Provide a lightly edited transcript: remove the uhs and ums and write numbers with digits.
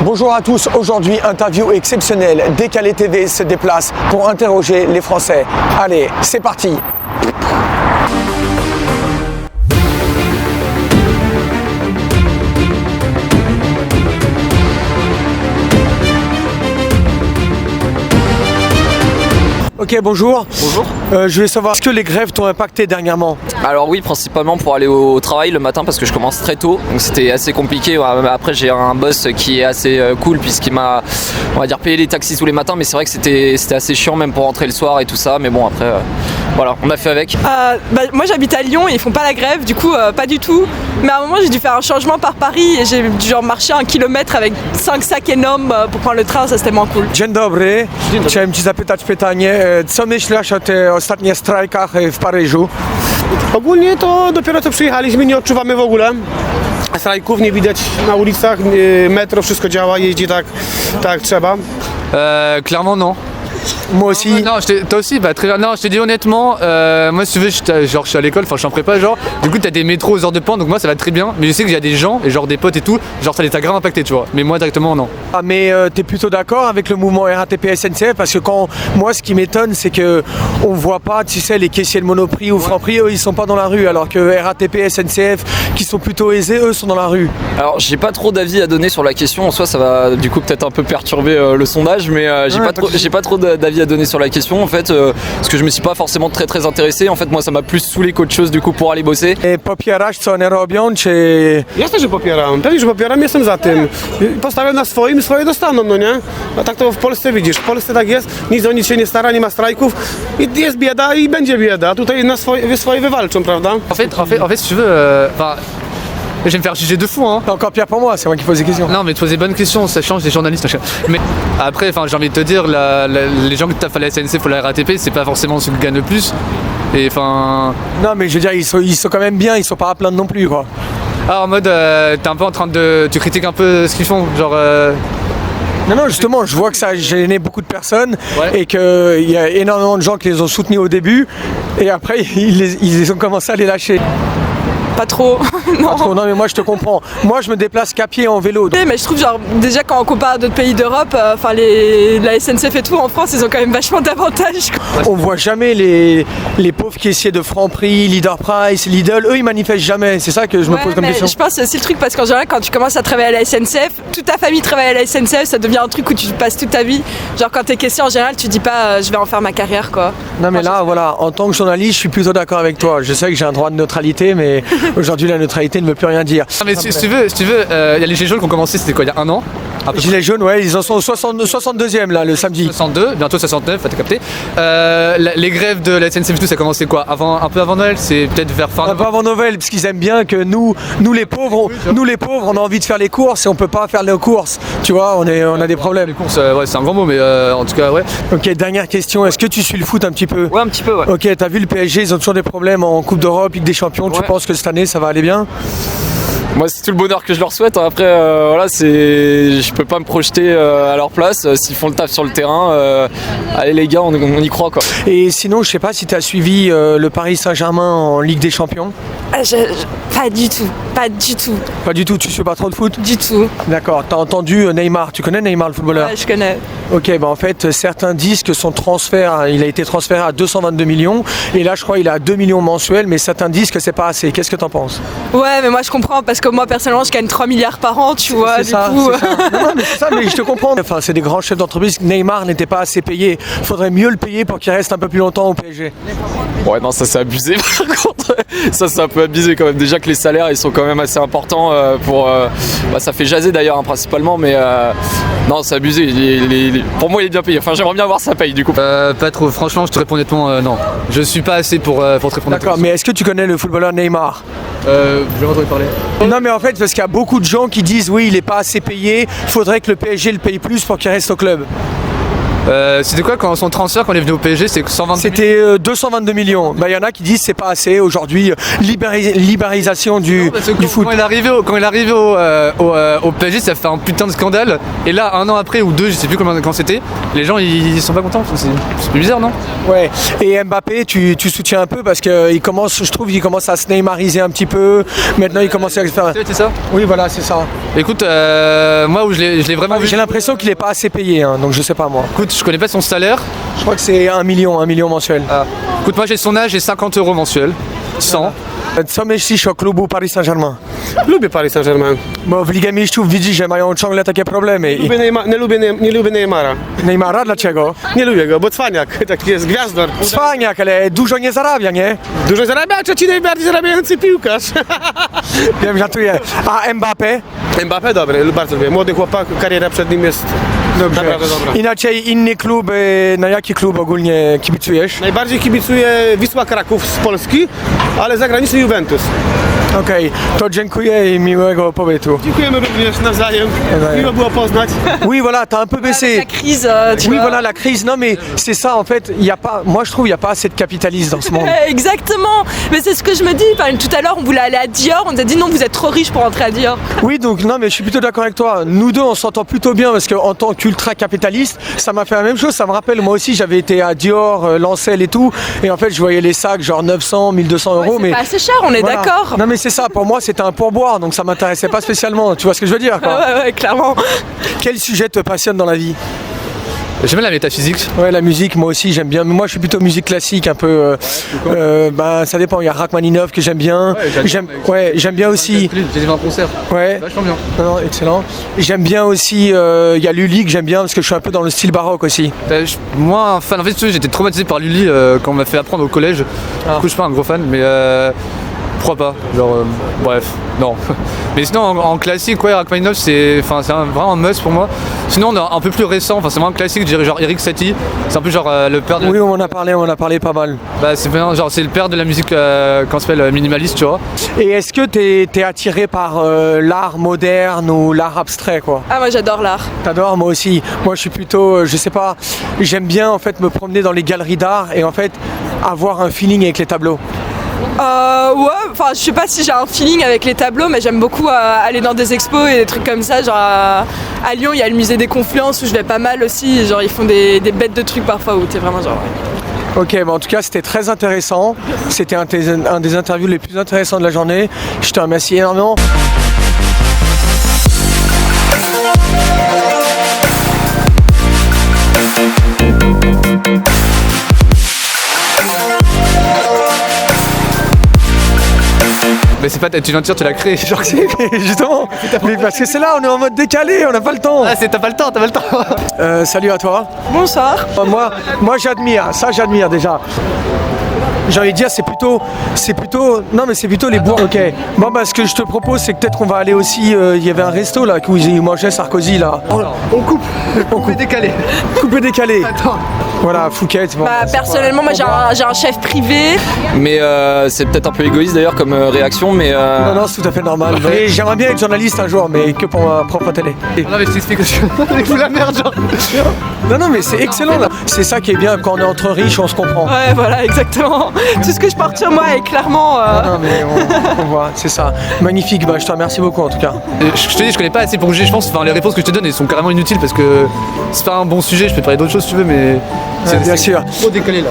Bonjour à tous, aujourd'hui interview exceptionnelle. Décalé TV se déplace pour interroger les Français. Allez, c'est parti. Ok, bonjour. Bonjour. Je voulais savoir, est-ce que les grèves t'ont impacté dernièrement? Alors oui, principalement pour aller au travail le matin parce que je commence très tôt, donc c'était assez compliqué. Après j'ai un boss qui est assez cool puisqu'il m'a, on va dire, payé les taxis tous les matins, mais c'est vrai que c'était assez chiant même pour rentrer le soir et tout ça, mais bon après, voilà, on a fait avec. Moi j'habite à Lyon et ils font pas la grève, du coup pas du tout. Mais à un moment j'ai dû faire un changement par Paris et j'ai dû marcher 1 kilomètre avec 5 sacs énormes pour prendre le train, ça c'était moins cool. Dzień dobry. Chciałem Ci zapytać pytanie, co myślisz o tych ostatnich strajkach w Paryżu? Ogólnie to dopiero co przyjechaliśmy, nie odczuwamy w ogóle strajków, nie widać na ulicach, metro, wszystko działa, jeździ tak trzeba. Clairement non. Moi aussi. Non, toi aussi, bah très bien. Non, je te dis honnêtement, moi si tu veux, je suis à l'école, enfin je suis en prépa, genre, du coup t'as des métros aux heures de pointe, donc moi ça va très bien, mais je sais qu'il y a des gens, et genre des potes et tout, genre ça les a grave impacté, tu vois, mais moi directement non. Ah, mais t'es plutôt d'accord avec le mouvement RATP SNCF? Parce que moi ce qui m'étonne c'est que on voit pas, tu sais, les caissiers de Monoprix ou Franprix, eux ils sont pas dans la rue, alors que RATP SNCF qui sont plutôt aisés, eux sont dans la rue. Alors j'ai pas trop d'avis à donner sur la question, en soi ça va du coup peut-être un peu perturber le sondage, mais j'ai pas trop d'avis à donner sur la question en fait, parce que je me suis pas forcément très intéressé. En fait moi ça m'a plus saoulé qu'autre chose du coup pour aller bosser. Et popierasz co one robią, czy... Jasne, że popieram, pewnie, że popieram, jestem za tym. Postawiam na swoim, swoje dostaną, no nie? A tak to w Polsce widzisz, w Polsce tak jest, nic o nic się nie stara, nie ma strajków, i jest bieda i będzie bieda. Tutaj na swoje wywalczą, prawda? En fait, si tu veux, je vais me faire juger de fou, hein. C'est encore pire pour moi, c'est moi qui pose des questions. Non, mais tu poses des bonnes questions, ça change des journalistes, machin. Mais après, j'ai envie de te dire, les gens qui taffent à la SNCF ou à la RATP, c'est pas forcément ceux qui gagnent le plus. Et enfin. Non, mais je veux dire, ils sont quand même bien, ils sont pas à plaindre non plus, quoi. Ah, en mode, t'es un peu en train de. Tu critiques un peu ce qu'ils font, genre. Non, justement, je vois que ça a gêné beaucoup de personnes, ouais. Et qu'il y a énormément de gens qui les ont soutenus au début et après ils ont commencé à les lâcher. Pas trop, non. Pas trop, non mais moi je te comprends. Moi je me déplace qu'à pied en vélo. Donc. Mais je trouve déjà quand on compare à d'autres pays d'Europe, la SNCF et tout en France ils ont quand même vachement d'avantages. On voit jamais les pauvres caissiers de Franprix, Leader Price, Lidl, eux ils manifestent jamais, c'est ça que je me pose comme question. Je pense que c'est aussi le truc parce qu'en général quand tu commences à travailler à la SNCF, toute ta famille travaille à la SNCF, ça devient un truc où tu passes toute ta vie. Genre quand t'es caissier en général tu dis pas je vais en faire ma carrière quoi. Non mais là voilà, en tant que journaliste je suis plutôt d'accord avec toi. Je sais que j'ai un droit de neutralité mais aujourd'hui la neutralité ne veut plus rien dire. Ah, mais si tu veux, y a les Gilets jaunes qui ont commencé, c'était quoi, il y a 1 an? Les Gilets jaunes, ouais, ils en sont au 62e là, le samedi. 62, bientôt 69, t'as capté. Les grèves de la SNCF, tout ça a commencé quoi, un peu avant Noël? C'est peut-être vers fin. Un peu avant Noël, parce qu'ils aiment bien que nous les pauvres, on a envie de faire les courses et on peut pas faire les courses. Tu vois, on a des problèmes. Les courses, ouais, c'est un grand mot, mais en tout cas, ouais. Ok, dernière question, est-ce que tu suis le foot un petit peu? Ouais, un petit peu, ouais. Ok, t'as vu le PSG, ils ont toujours des problèmes en Coupe d'Europe, Ligue des Champions. Tu penses que cette année ça va aller bien? Moi c'est tout le bonheur que je leur souhaite, après voilà, je peux pas me projeter à leur place, s'ils font le taf sur le terrain, allez les gars, on y croit quoi. Et sinon je sais pas si tu as suivi le Paris Saint-Germain en Ligue des Champions. Pas du tout. Pas du tout, tu suis pas trop de foot? Du tout. D'accord, t'as entendu Neymar, tu connais Neymar le footballeur? Ouais, je connais. Ok, bah en fait certains disent que son transfert, il a été transféré à 222 millions et là je crois il est à 2 millions mensuels, mais certains disent que c'est pas assez. Qu'est-ce que t'en penses? Ouais mais moi je comprends parce que moi personnellement je gagne 3 milliards par an, tu vois, du coup. Non mais c'est ça, mais je te comprends. Enfin c'est des grands chefs d'entreprise, Neymar n'était pas assez payé. Faudrait mieux le payer pour qu'il reste un peu plus longtemps au PSG. Ouais non, ça c'est abusé par contre, ça c'est un peu abusé quand même, déjà que les salaires ils sont quand même assez importants pour... ça fait jaser d'ailleurs hein, principalement, mais non c'est abusé, pour moi il est bien payé, enfin j'aimerais bien voir sa paye du coup. Pas trop, franchement je te réponds honnêtement non, je suis pas assez pour te répondre. D'accord, mais est-ce que tu connais le footballeur Neymar? J'ai entendu parler. Non mais en fait parce qu'il y a beaucoup de gens qui disent oui il est pas assez payé, faudrait que le PSG le paye plus pour qu'il reste au club. C'était quoi quand son transfert quand il est venu au PSG? C'est 120 C'était 222 millions. Bah, il y en a qui disent c'est pas assez aujourd'hui. Libéralisation du foot. Quand il est arrivé au PSG, ça fait un putain de scandale. Et là, un an après ou deux, je sais plus quand c'était, les gens ils sont pas contents. C'est bizarre, non? Ouais. Et Mbappé, tu soutiens un peu parce que je trouve qu'il commence à se neymariser un petit peu. Maintenant, il commence à faire. C'est ça? Oui, voilà, c'est ça. Écoute, moi où je l'ai vraiment vu. J'ai l'impression qu'il est pas assez payé, hein, donc je sais pas moi. Écoute, je connais pas son salaire. Je crois que c'est 1 million mensuel. Écoute, moi j'ai son âge, j'ai 50 € mensuels. 100. Co myślisz o klubu Paris Saint-Germain? Lubię Paris Saint-Germain. Bo w Lidze Mistrzów widzisz, że mają ciągle takie problemy. Nie lubię Neymara. Neymara dlaczego? Nie lubię go, bo cwaniak, taki jest gwiazdor. Cwaniak, ale dużo nie zarabia, nie? Dużo zarabia, a trzeci najbardziej zarabiający piłkarz. Wiem, żartuję. A Mbappé? Mbappé dobry, bardzo lubię. Młody chłopak, kariera przed nim jest naprawdę dobra. Inaczej inny klub, na jaki klub ogólnie kibicujesz? Najbardziej kibicuję Wisła Kraków z Polski, ale zagraniczny Juventus. Okej, to dziękuję i miłego pobytu. Dziękujemy również nawzajem. Miło było poznać. Oui, voilà, t'as un peu baissé. La crise, tu Oui, vois. voilà, la crise. Non, mais c'est ça, en fait, y a pas, moi je trouve qu'il n'y a pas assez de capitalistes dans ce monde. Exactement, mais c'est ce que je me dis. Enfin, tout à l'heure, on voulait aller à Dior, on nous a dit non, vous êtes trop riche pour entrer à Dior. Oui, donc non, mais je suis plutôt d'accord avec toi. Nous deux, on s'entend plutôt bien parce qu'en tant qu'ultra-capitaliste, ça m'a fait la même chose. Ça me rappelle, moi aussi, j'avais été à Dior, Lancel et tout. Et en fait, je voyais les sacs genre 900, 1200 euros. C'est mais pas assez cher, on est voilà. d'accord. Non, mais c'est ça. Pour moi, c'était un pourboire. Donc ça m'intéressait pas spécialement. Tu vois ce que je veux dire, quoi. Ouais, clairement. Quel sujet te passionne dans la vie? J'aime bien la métaphysique. Ouais, la musique, moi aussi, j'aime bien. Mais moi, je suis plutôt musique classique, un peu. Ça dépend. Il y a Rachmaninov que j'aime bien. J'aime bien aussi. J'ai vu un concert. Ouais. Vachement bien. Non, excellent. J'aime bien aussi. Il y a Lully que j'aime bien parce que je suis un peu dans le style baroque aussi. Moi, un fan. En fait, tu sais, j'étais traumatisé par Lully quand on m'a fait apprendre au collège. Du coup, je suis pas un gros fan, mais pourquoi pas? Genre, bref, non. Mais sinon, en classique, ouais, Rachmaninov, c'est vraiment un must pour moi. Sinon, on a un peu plus récent, c'est vraiment classique, je dirais genre Erik Satie. C'est un peu genre le père de. Oui, on en a parlé pas mal. Bah, c'est le père de la musique qu'on s'appelle minimaliste, tu vois. Et est-ce que t'es attiré par l'art moderne ou l'art abstrait, quoi? Ah, moi j'adore l'art. T'adores? Moi aussi. Moi, je suis plutôt, je sais pas, j'aime bien en fait me promener dans les galeries d'art et en fait avoir un feeling avec les tableaux. Ouais, enfin je sais pas si j'ai un feeling avec les tableaux, mais j'aime beaucoup aller dans des expos et des trucs comme ça. Genre à Lyon, il y a le musée des Confluences où je vais pas mal aussi. Genre ils font des bêtes de trucs parfois où t'es vraiment genre. Ouais. Ok, en tout cas c'était très intéressant. C'était un des interviews les plus intéressants de la journée. Je te remercie énormément. Mais c'est pas, tu viens de dire, tu l'as créé. Genre, Justement, mais parce que c'est là, on est en mode décalé, on n'a pas le temps. t'as pas le temps. Salut à toi. Bonsoir. Moi j'admire, ça j'admire déjà. J'ai envie de dire c'est plutôt les bourgs. Ok. Bon bah ce que je te propose c'est que peut-être qu'on va aller aussi. Il y avait un resto là où ils mangeaient Sarkozy là. On coupe décalé. Coupé décalé. Attends. Voilà, Phuket. Bon, Bah personnellement, moi j'ai un chef privé. Mais c'est peut-être un peu égoïste d'ailleurs comme réaction, mais Non, c'est tout à fait normal. Et j'aimerais bien être journaliste un jour, mais que pour ma propre télé. Non, mais je t'explique que je suis la merde, genre. Non, mais c'est excellent là. C'est ça qui est bien quand on est entre riches, on se comprend. Ouais, voilà, exactement. Tout ce que je porte sur moi est clairement. Non, mais on voit, c'est ça. Magnifique, bah je te remercie beaucoup en tout cas. Je te dis, je connais pas assez pour juger, je pense. Enfin, les réponses que je te donne, elles sont carrément inutiles parce que c'est pas un bon sujet. Je peux parler d'autres choses si tu veux, mais Bien sûr. trop décalé là.